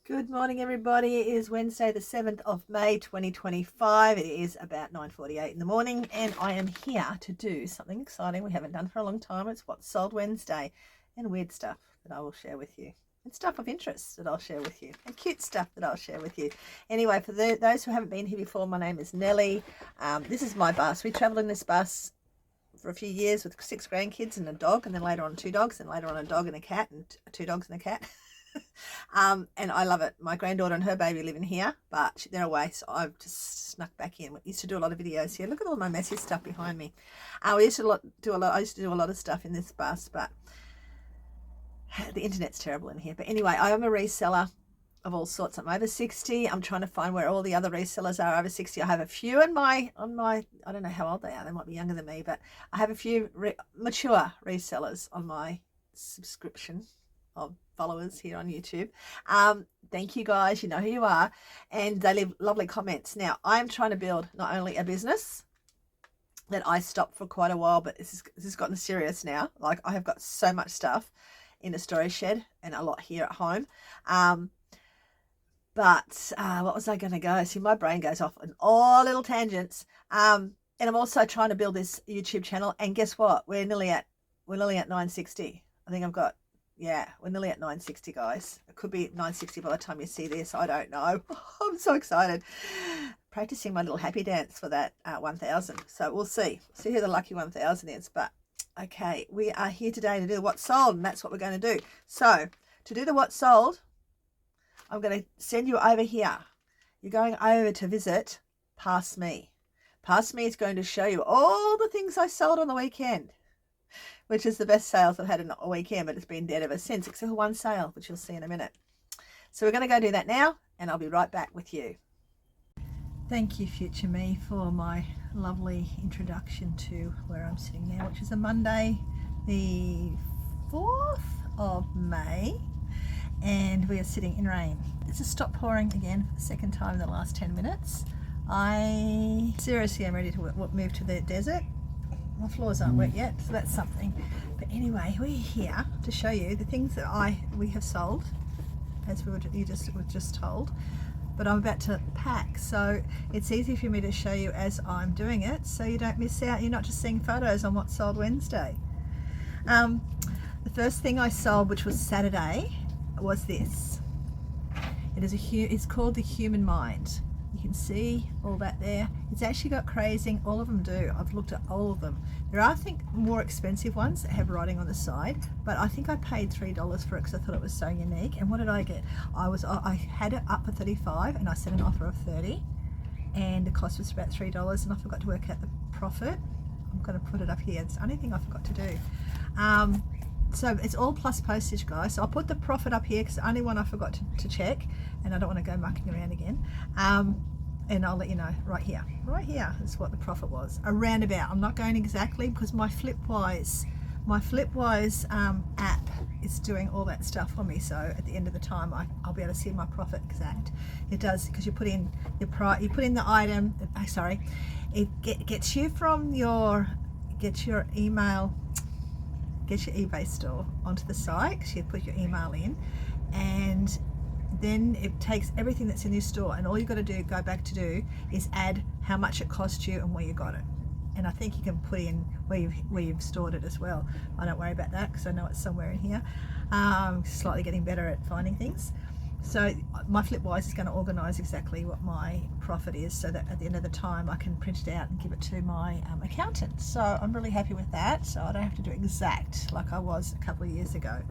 Good morning, everybody. It is Wednesday, the 7th of May, 2025. It is about 9:48 in the morning, and I am here to do something exciting we haven't done for a long time. It's What's Sold Wednesday, and weird stuff that I will share with you, and stuff of interest that I'll share with you, and cute stuff that I'll share with you. Anyway, for those who haven't been here before, my name is Nellie. This is my bus. We travelled in this bus for a few years with 6 grandkids and a dog, and then later on 2 dogs, and later on a dog and a cat, and 2 dogs and a cat. And I love it. My granddaughter and her baby live in here, but they're away, so I've just snuck back in. We used to do a lot of videos here. Look at all my messy stuff behind me. I used to do a lot of stuff in this bus, but the internet's terrible in here. But anyway, I am a reseller of all sorts. I'm over 60. I'm trying to find where all the other resellers are over 60. I have a few on my I don't know how old they are. They might be younger than me, but I have a few mature resellers on my subscription of followers here on YouTube. Thank you guys, you know who you are, and they leave lovely comments. Now I'm trying to build not only a business that I stopped for quite a while, but this has gotten serious now. Like, I have got so much stuff in a storage shed and a lot here at home. But what was I going to go? See, my brain goes off on all little tangents. And I'm also trying to build this YouTube channel, and guess what? We're nearly at 960. I think I've got, yeah, we're nearly at 960, guys. It could be 960 by the time you see this. I don't know. I'm so excited. Practicing my little happy dance for that 1,000. So we'll see. See who the lucky 1,000 is. But okay, we are here today to do what's sold, and that's what we're going to do. So to do the what's sold, I'm going to send you over here. You're going over to visit Past Me. Past Me is going to show you all the things I sold on the weekend, which is the best sales I've had in a weekend, but it's been dead ever since, except for one sale, which you'll see in a minute. So we're going to go do that now, and I'll be right back with you. Thank you, future me, for my lovely introduction to where I'm sitting now, which is a Monday, the 4th of May, and we are sitting in rain. It's just stopped pouring again for the second time in the last 10 minutes. I seriously am ready to move to the desert. My floors aren't wet yet, so that's something. But anyway, we're here to show you the things that we have sold, as we were just told. But I'm about to pack, so it's easy for me to show you as I'm doing it, so you don't miss out. You're not just seeing photos on What's Sold Wednesday. The first thing I sold, which was Saturday, was this. It's called the Human Mind. You can see all that there. It's actually got crazing. All of them do. I've looked at all of them. There are, I think, more expensive ones that have writing on the side, but I think I paid $3 for it because I thought it was so unique. And what did I get? I had it up for $35, and I set an offer of $30, and the cost was about $3, and I forgot to work out the profit. I'm going to put it up here. It's the only thing I forgot to do. So it's all plus postage, guys. So I'll put the profit up here because the only one I forgot to check, and I don't want to go mucking around again. And I'll let you know right here. Right here is what the profit was. Around about. I'm not going exactly because my Flipwise app is doing all that stuff for me. So at the end of the time, I'll be able to see my profit exact. It does, because you put in your price, you put in the item. Sorry, it gets you from your email. Get your eBay store onto the site, because you put your email in, and then it takes everything that's in your store, and all you've got to go back to do is add how much it cost you and where you got it. And I think you can put in where you've stored it as well. I don't worry about that because I know it's somewhere in here. Slightly getting better at finding things. So my Flipwise is going to organise exactly what my profit is, so that at the end of the time I can print it out and give it to my accountant. So I'm really happy with that, so I don't have to do exact like I was a couple of years ago.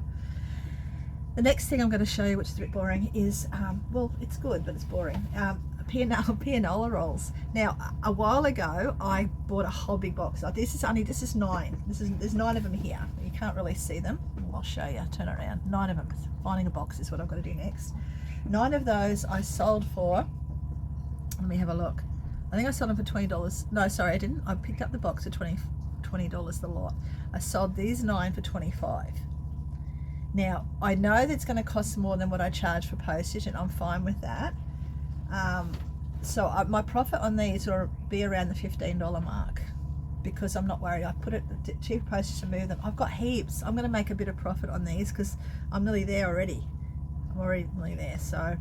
The next thing I'm going to show you, which is a bit boring, is, well, it's good, but it's boring. Pianola rolls. Now, a while ago, I bought a whole big box. This is 9. There's 9 of them here. You can't really see them. I'll show you. Turn it around. 9 of them. Finding a box is what I've got to do next. 9 of those I sold for. Let me have a look. I think I sold them for $20. No, sorry, I didn't. I picked up the box for $20 the lot. I sold these 9 for $25. Now, I know that's going to cost more than what I charge for postage, and I'm fine with that. So my profit on these will be around the $15 mark, because I'm not worried. I put it cheap postage to move them. I've got heaps. I'm going to make a bit of profit on these because I'm nearly there already. I'm already there, so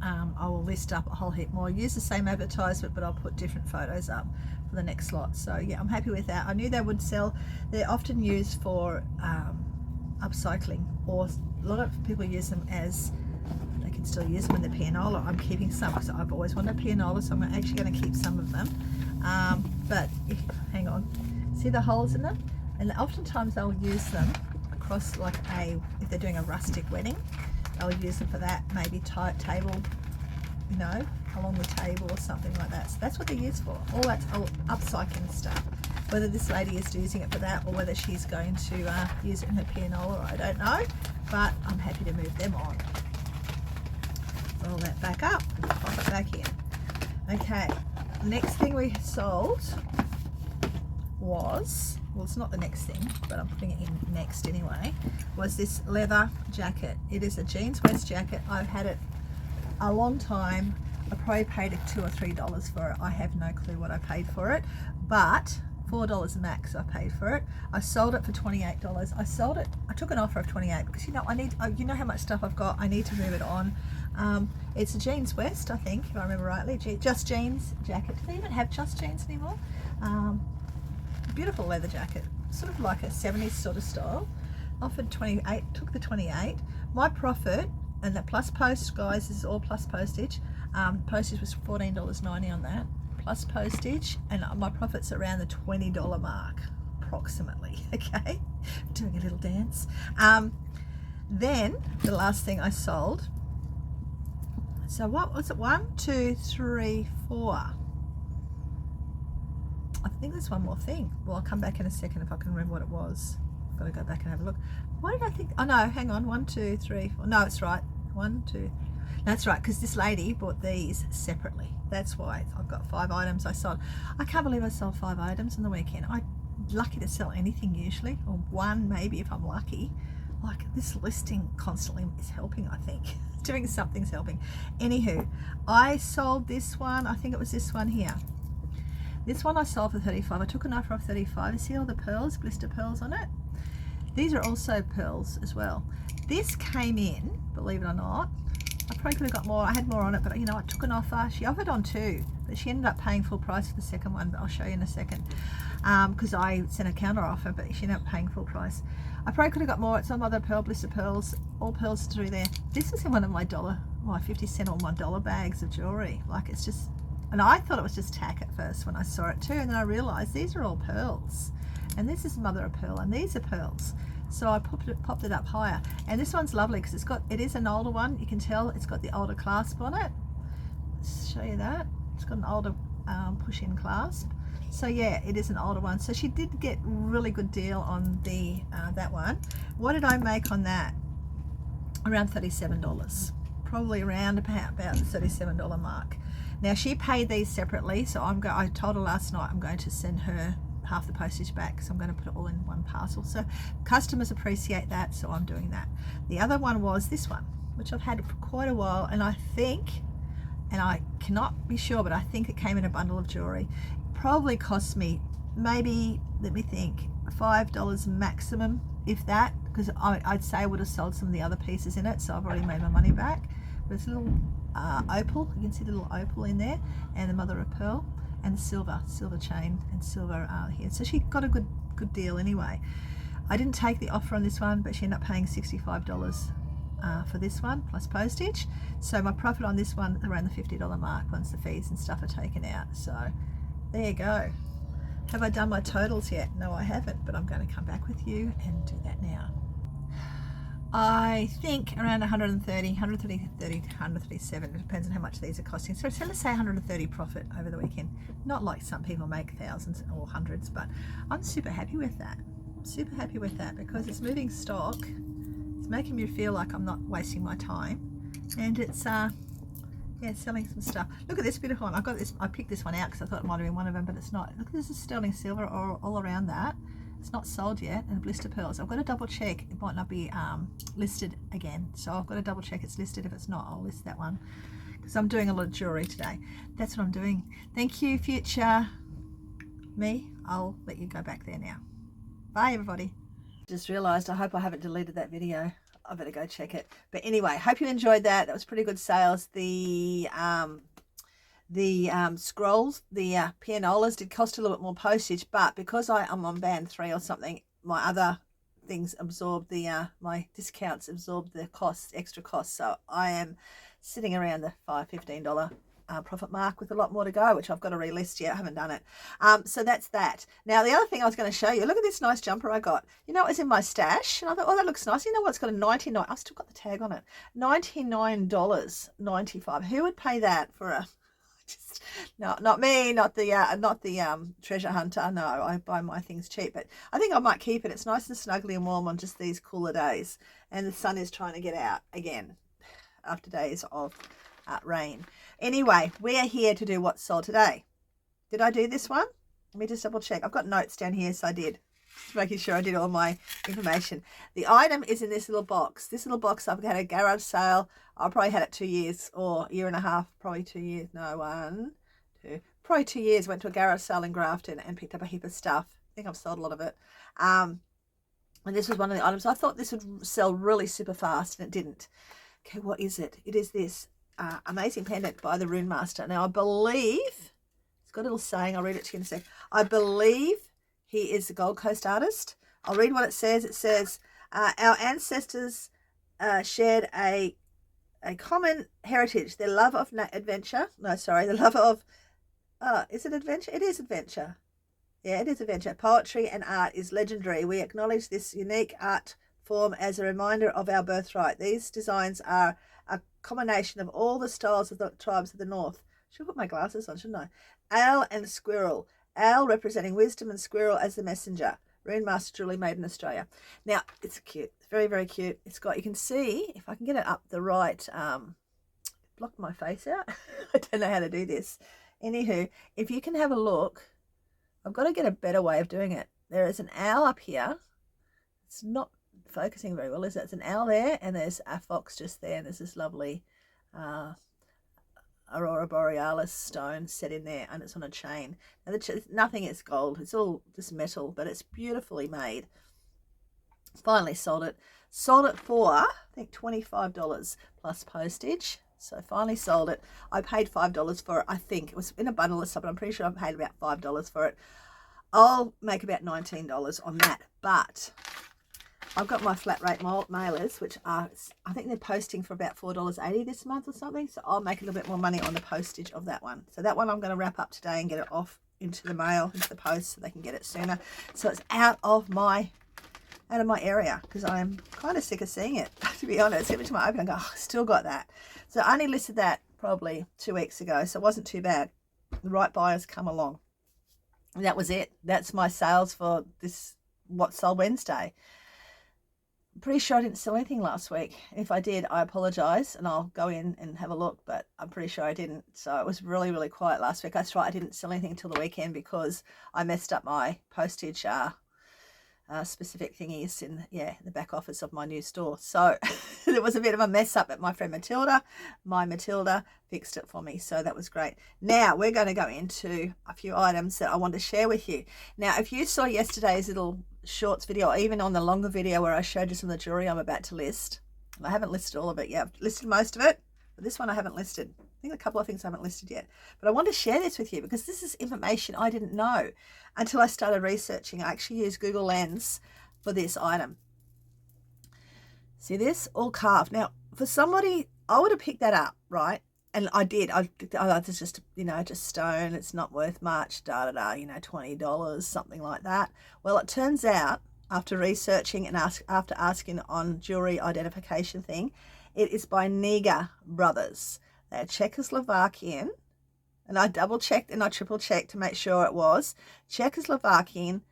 I will list up a whole heap more. Use the same advertisement, but I'll put different photos up for the next lot. So yeah, I'm happy with that. I knew they would sell. They're often used for upcycling, or a lot of people use them as, they can still use them in the pianola. I'm keeping some because I've always wanted a pianola, so I'm actually going to keep some of them. But hang on, see the holes in them? And oftentimes they'll use them across, like if they're doing a rustic wedding, they'll use them for that, maybe table, you know, along the table or something like that. So that's what they're used for. All that's upcycling stuff. Whether this lady is using it for that or whether she's going to use it in her pianola, I don't know, but I'm happy to move them on. Roll that back up, pop it back in. Okay, the next thing we sold was, well, it's not the next thing, but I'm putting it in next anyway, was this leather jacket. It is a jeans vest jacket. I've had it a long time. I probably paid $2 or $3 for it. I have no clue what I paid for it, but $4 max I paid for it. I sold it for $28. I took an offer of $28 because, you know, you know how much stuff I've got. I need to move it on. It's a jeans vest, I think, if I remember rightly. Just jeans jacket. Do they even have just jeans anymore? Beautiful leather jacket, sort of like a 70s sort of style. Offered 28, took the 28. My profit, and the plus post, guys, this is all plus postage. Postage was $14.90 on that, plus postage, and my profit's around the $20 mark, approximately. Okay, doing a little dance. Then the last thing I sold. So what was it? 1, 2, 3, 4. I think there's one more thing. Well, I'll come back in a second if I can remember what it was. I've got to go back and have a look. What did I think? Oh no, hang on. 1, 2, 3, 4. No, it's right. 1, 2. That's right, because this lady bought these separately. That's why I've got 5 items I sold. I can't believe I sold 5 items in the weekend. I'm lucky to sell anything usually, or one maybe if I'm lucky. Like, this listing constantly is helping, I think. Doing something's helping. Anywho, I sold this one. I think it was this one here. This one I sold for $35. I took an offer of $35. You see all the pearls, blister pearls on it? These are also pearls as well. This came in, believe it or not. I probably could have got more. I had more on it, but you know, I took an offer. She offered on 2, but she ended up paying full price for the second one, but I'll show you in a second. Because I sent a counter offer, but she ended up paying full price. I probably could have got more at some other pearl, blister pearls, all pearls through there. This is in one of my 50-cent or $1 bags of jewelry. Like, it's just, and I thought it was just tack at first when I saw it too, and then I realized these are all pearls, and this is mother of pearl, and these are pearls. So I popped it up higher, and this one's lovely because it is an older one. You can tell it's got the older clasp on it. Let's show you that. It's got an older push-in clasp. So yeah, it is an older one. So she did get a really good deal on the that one. What did I make on that? Around $37. Probably around about the $37 mark. Now she paid these separately, so I told her last night I'm going to send her half the postage back, so I'm going to put it all in one parcel. So customers appreciate that, so I'm doing that. The other one was this one, which I've had for quite a while, and I think, and I cannot be sure, but I think it came in a bundle of jewelry. Probably cost me maybe, let me think, $5 maximum, if that, because I'd say I would have sold some of the other pieces in it, so I've already made my money back. But it's a little opal, you can see the little opal in there, and the mother of pearl, and silver chain, and silver here. So she got a good deal anyway. I didn't take the offer on this one, but she ended up paying $65 for this one plus postage. So my profit on this one around the $50 mark once the fees and stuff are taken out. So there you go. Have I done my totals yet? No, I haven't, but I'm going to come back with you and do that now. I think around 137. It depends on how much these are costing. So let's say 130 profit over the weekend. Not like some people make thousands or hundreds, but I'm super happy with that. Super happy with that because it's moving stock. It's making me feel like I'm not wasting my time, and it's yeah, selling some stuff. Look at this beautiful one. I got this. I picked this one out because I thought it might have been one of them, but it's not. Look, this is sterling silver all around that. It's not sold yet, and blister pearls. I've got to double check. It might not be listed again, so I've got to double check it's listed. If it's not, I'll list that one because I'm doing a lot of jewelry today. That's what I'm doing. Thank you, future me. I'll let you go back there now. Bye, everybody. Just realised, I hope I haven't deleted that video. I better go check it. But anyway, hope you enjoyed that. That was pretty good sales. The scrolls, the pianolas did cost a little bit more postage, but because I am on band 3 or something, my other things absorb the my discounts absorb the costs, extra costs. So I am sitting around the $15 profit mark with a lot more to go, which I've got to relist yet. I haven't done it. So that's that. Now, the other thing I was going to show you, look at this nice jumper I got. You know, it was in my stash, and I thought, oh, that looks nice. You know what? It's got a 99. I've still got the tag on it. $99.95. Who would pay that for a? Just, no, not me, not the treasure hunter. No, I buy my things cheap, but I think I might keep it. It's nice and snuggly and warm on just these cooler days, and the sun is trying to get out again after days of rain. Anyway, we are here to do what's sold today. Did I do this one? Let me just double check. I've got notes down here, so I did. Just making sure I did all my information. The item is in this little box. This little box, I've had a garage sale. I probably had it 2 years or a year and a half, probably 2 years. No, 1, 2, probably 2 years. Went to a garage sale in Grafton and picked up a heap of stuff. I think I've sold a lot of it. And this was one of the items. I thought this would sell really super fast, and it didn't. Okay, what is it? It is this amazing pendant by the Rune Master. Now, I believe, it's got a little saying. I'll read it to you in a sec. I believe he is a Gold Coast artist. I'll read what it says. It says, our ancestors shared a common heritage, their love of adventure. No, sorry, the love of, is it adventure? It is adventure. Yeah, it is adventure. Poetry and art is legendary. We acknowledge this unique art form as a reminder of our birthright. These designs are a combination of all the styles of the tribes of the North. Should put my glasses on, shouldn't I? Owl and squirrel. Owl representing wisdom and squirrel as the messenger. Rune Master jewelry made in Australia. Now, it's cute. It's very, very cute. It's got, you can see, if I can get it up the right, block my face out. I don't know how to do this. Anywho, if you can have a look, I've got to get a better way of doing it. There is an owl up here. It's not focusing very well, is it? There's an owl there, and there's a fox just there, and there's this lovely Aurora Borealis stone set in there, and it's on a chain. Now, nothing is gold, it's all just metal, but it's beautifully made. Finally sold it for, I think, $25 plus postage. So finally sold it. I paid $5 for it. I think it was in a bundle of stuff, but I'm pretty sure I paid about $5 for it. I'll make about $19 on that, but I've got my flat rate mailers, which are, I think they're posting for about $4.80 this month or something. So I'll make a little bit more money on the postage of that one. So that one I'm going to wrap up today and get it off into the mail, into the post, so they can get it sooner. So it's out of my area, because I'm kind of sick of seeing it, to be honest. Every time I open, I go, oh, I still got that. So I only listed that probably 2 weeks ago, so it wasn't too bad. The right buyers come along. And that was it. That's my sales for this What Sold Wednesday. I'm pretty sure I didn't sell anything last week. If I did, I apologize, and I'll go in and have a look, but I'm pretty sure I didn't. So it was really, really quiet last week. That's right, I didn't sell anything until the weekend because I messed up my postage specific thingies in the back office of my new store. So there was a bit of a mess up, but my friend Matilda fixed it for me, so that was great. Now we're going to go into a few items that I want to share with you. Now, if you saw yesterday's little shorts video, or even on the longer video where I showed you some of the jewelry I'm about to list, and I haven't listed all of it yet. I've listed most of it, but this one I haven't listed. I think a couple of things I haven't listed yet, but I want to share this with you because this is information I didn't know until I started researching. I actually used Google Lens for this item. See this? All carved. Now, for somebody, I would have picked that up, right? And I did. It's just, just stone. It's not worth much, $20, something like that. Well, it turns out, after researching and after asking on jewelry identification thing, it is by Niga Brothers. They're Czechoslovakian, and I double-checked and I triple-checked to make sure it was Czechoslovakian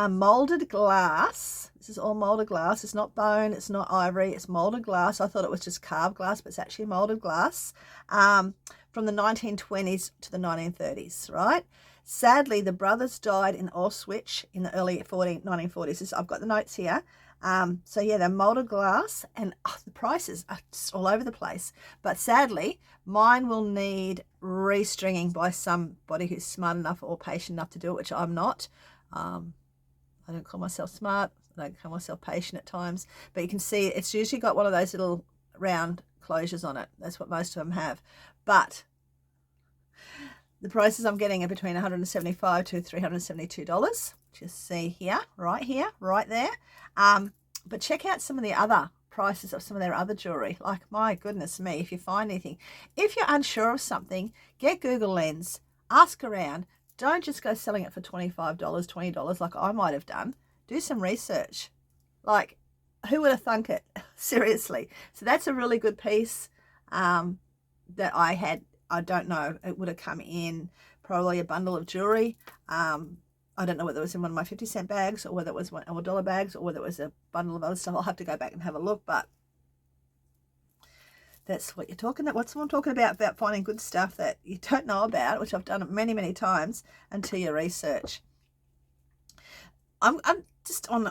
molded glass. This is all molded glass. It's not bone, it's not ivory, it's molded glass. I thought it was just carved glass, but it's actually molded glass from the 1920s to the 1930s, right? Sadly, the brothers died in Auschwitz in the early 1940s. I've got the notes here. So yeah, they're molded glass, and the prices are just all over the place. But sadly, mine will need restringing by somebody who's smart enough or patient enough to do it, which I'm not. I don't call myself smart. I don't call myself patient at times, but you can see it's usually got one of those little round closures on it. That's what most of them have. But the prices I'm getting are between $175 to $372. Just see here, right there. But check out some of the other prices of some of their other jewelry. Like, my goodness me, if you find anything. If you're unsure of something, get Google Lens, ask around. Don't just go selling it for $25, $20 like I might have done. Do some research. Like, who would have thunk it? Seriously. So that's a really good piece that I had. I don't know. It would have come in probably a bundle of jewelry. I don't know whether it was in one of my 50-cent bags or whether it was one or dollar bags or whether it was a bundle of other stuff. I'll have to go back and have a look, but that's what you're talking about. What's someone talking about finding good stuff that you don't know about, which I've done many, many times until you research. I'm just on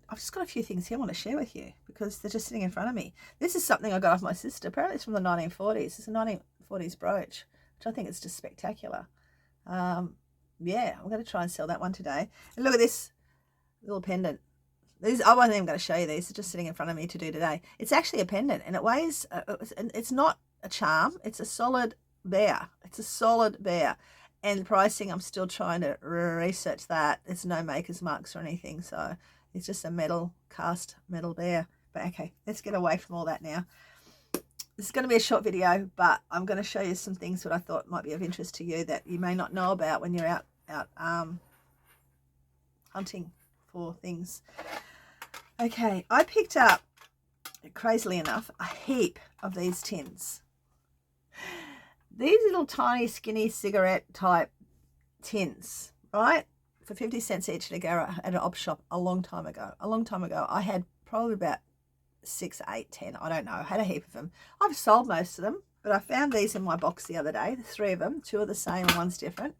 I've just got a few things here I want to share with you because they're just sitting in front of me. This is something I got off my sister. Apparently it's from the 1940s. It's a 1940s brooch, which I think is just spectacular. Yeah, I'm going to try and sell that one today. And look at this little pendant. These, I wasn't even going to show you these. They're just sitting in front of me to do today. It's actually a pendant, and it weighs, it's not a charm. It's a solid bear. It's a solid bear. And pricing, I'm still trying to research that. There's no maker's marks or anything, so it's just a cast metal bear. But okay, let's get away from all that now. This is going to be a short video, but I'm going to show you some things that I thought might be of interest to you that you may not know about when you're out hunting for things. Okay, I picked up, crazily enough, a heap of these tins. These little tiny skinny cigarette type tins, right? For 50 cents each at an op shop a long time ago. I had probably about 6, 8, 10, I don't know. I had a heap of them. I've sold most of them, but I found these in my box the other day. The 3 of them, 2 are the same and 1's different.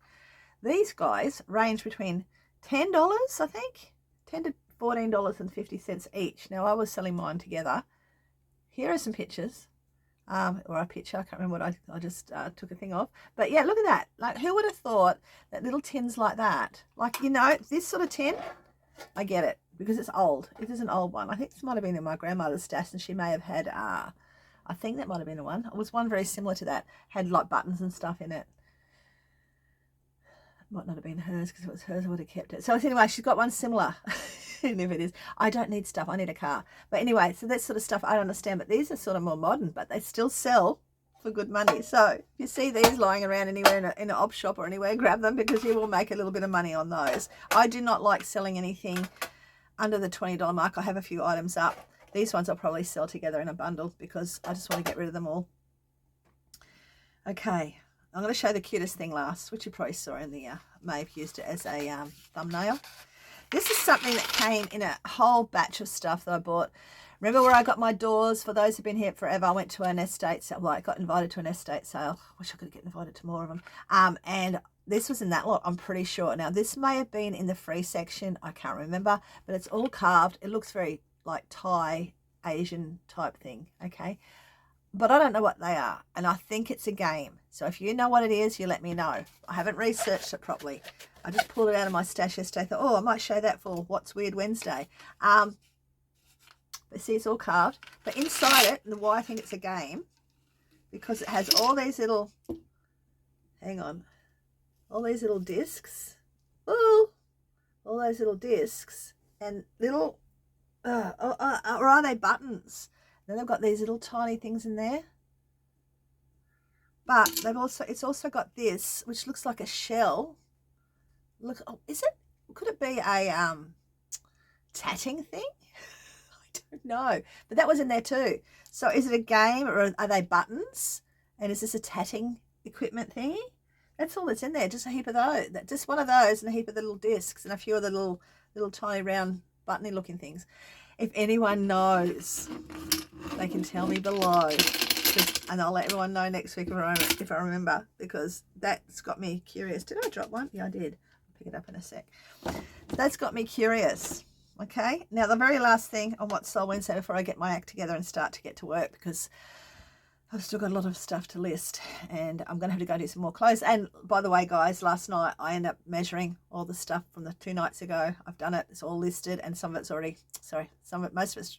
These guys range between $10, I think, $10 to $14.50 each. Now I was selling mine together. Here are some pictures, or a picture. I can't remember what I just took a thing off. But yeah, look at that. Like, who would have thought that little tins like that? Like, you know, this sort of tin, I get it. Because it's old. It is an old one. I think this might have been in my grandmother's stash, and she may have had, I think that might have been the one. It was one very similar to that. Had like buttons and stuff in it. It might not have been hers, because if it was hers, I would have kept it. So anyway, she's got one similar. And if it is, I don't need stuff. I need a car. But anyway, so that sort of stuff I don't understand. But these are sort of more modern, but they still sell for good money. So if you see these lying around anywhere in an op shop or anywhere, grab them, because you will make a little bit of money on those. I do not like selling anything under the $20 mark. I have a few items up. These ones I'll probably sell together in a bundle because I just want to get rid of them all. Okay, I'm going to show the cutest thing last, which you probably saw in the, may have used it as a thumbnail. This is something that came in a whole batch of stuff that I bought. Remember where I got my doors? For those who've been here forever, I went to an estate sale. Well, I got invited to an estate sale. I wish I could get invited to more of them. And this was in that lot, I'm pretty sure. Now, this may have been in the free section. I can't remember, but it's all carved. It looks very like Thai, Asian type thing, okay? But I don't know what they are, and I think it's a game. So if you know what it is, you let me know. I haven't researched it properly. I just pulled it out of my stash yesterday. Thought, oh, I might show that for What's Weird Wednesday. But see, it's all carved. But inside it, and why I think it's a game, because it has all these little, hang on, all these little discs. Ooh, all those little discs and little, or are they buttons? Then they've got these little tiny things in there. But it's also got this, which looks like a shell. Look, oh, is it? Could it be a tatting thing? I don't know. But that was in there too. So is it a game, or are they buttons? And is this a tatting equipment thingy? That's all that's in there. Just a heap of those. Just one of those and a heap of the little discs and a few of the little tiny round buttony looking things. If anyone knows, they can tell me below, and I'll let everyone know next week if I remember, because that's got me curious. Did I drop one? Yeah, I did. I'll pick it up in a sec. That's got me curious. Okay, now the very last thing on What's Sold Wednesday before I get my act together and start to get to work, because I've still got a lot of stuff to list, and I'm going to have to go do some more clothes. And by the way, guys, last night I ended up measuring all the stuff from the 2 nights ago. I've done it. It's all listed, and some of it's already, most of it's,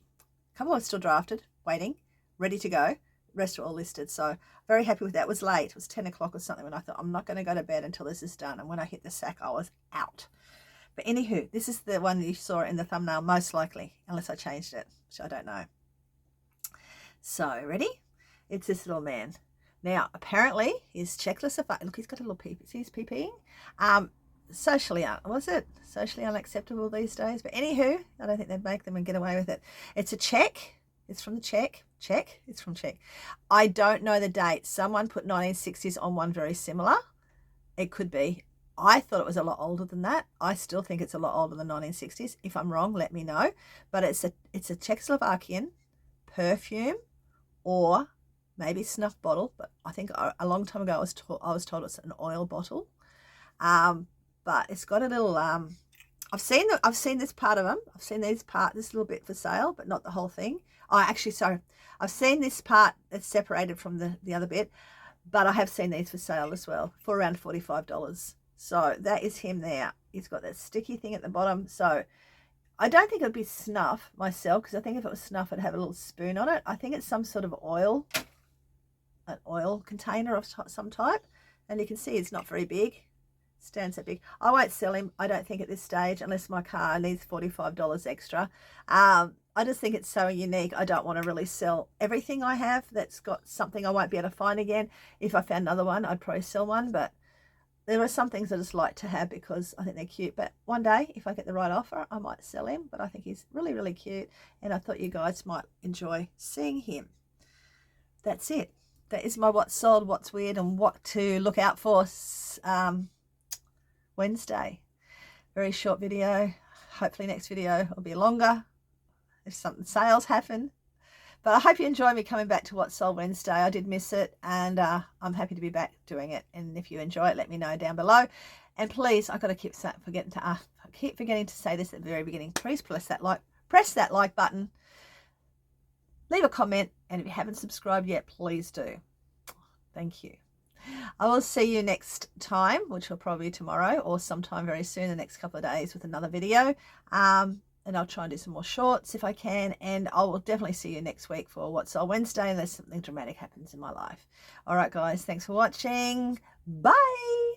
a couple of it's still drafted, waiting, ready to go. The rest are all listed. So very happy with that. It was late. It was 10 o'clock or something when I thought, I'm not going to go to bed until this is done. And when I hit the sack, I was out. But anywho, this is the one that you saw in the thumbnail, most likely, unless I changed it, which I don't know. So, ready? It's this little man. Now, apparently, his checklist of, look, he's got a little peep. See his peeing? Socially unacceptable these days? But anywho, I don't think they'd make them and get away with it. It's a check. It's from the Czech. It's from Czech. I don't know the date. Someone put 1960s on one very similar. It could be. I thought it was a lot older than that. I still think it's a lot older than 1960s. If I'm wrong, let me know. But it's a Czechoslovakian perfume, or maybe snuff bottle, but I think a long time ago I was told it's an oil bottle. But it's got a little I've seen this part of them. I've seen this little bit for sale, but not the whole thing. Sorry, I've seen this part that's separated from the other bit, but I have seen these for sale as well for around $45. So that is him there. He's got that sticky thing at the bottom. So I don't think it would be snuff myself, because I think if it was snuff, it'd have a little spoon on it. I think it's some sort of oil, an oil container of some type. And you can see it's not very big. Stands that big. I won't sell him, I don't think, at this stage, unless my car needs $45 extra. I just think it's so unique. I don't want to really sell everything I have that's got something I won't be able to find again. If I found another one, I'd probably sell one, but there are some things I just like to have because I think they're cute. But one day, if I get the right offer, I might sell him. But I think he's really, really cute, and I thought you guys might enjoy seeing him. That's it. That is my what's sold, what's weird, and what to look out for Wednesday. Very short video. Hopefully next video will be longer if something sales happen. But I hope you enjoy me coming back to What's Sold Wednesday. I did miss it, and I'm happy to be back doing it. And if you enjoy it, let me know down below. And please, I've got to keep forgetting to say this at the very beginning. Please press that like button. Leave a comment, and if you haven't subscribed yet, please do. Thank you. I will see you next time, which will probably be tomorrow or sometime very soon, the next couple of days, with another video. And I'll try and do some more shorts if I can. And I will definitely see you next week for What's Sold Wednesday, unless something dramatic happens in my life. All right, guys, thanks for watching. Bye.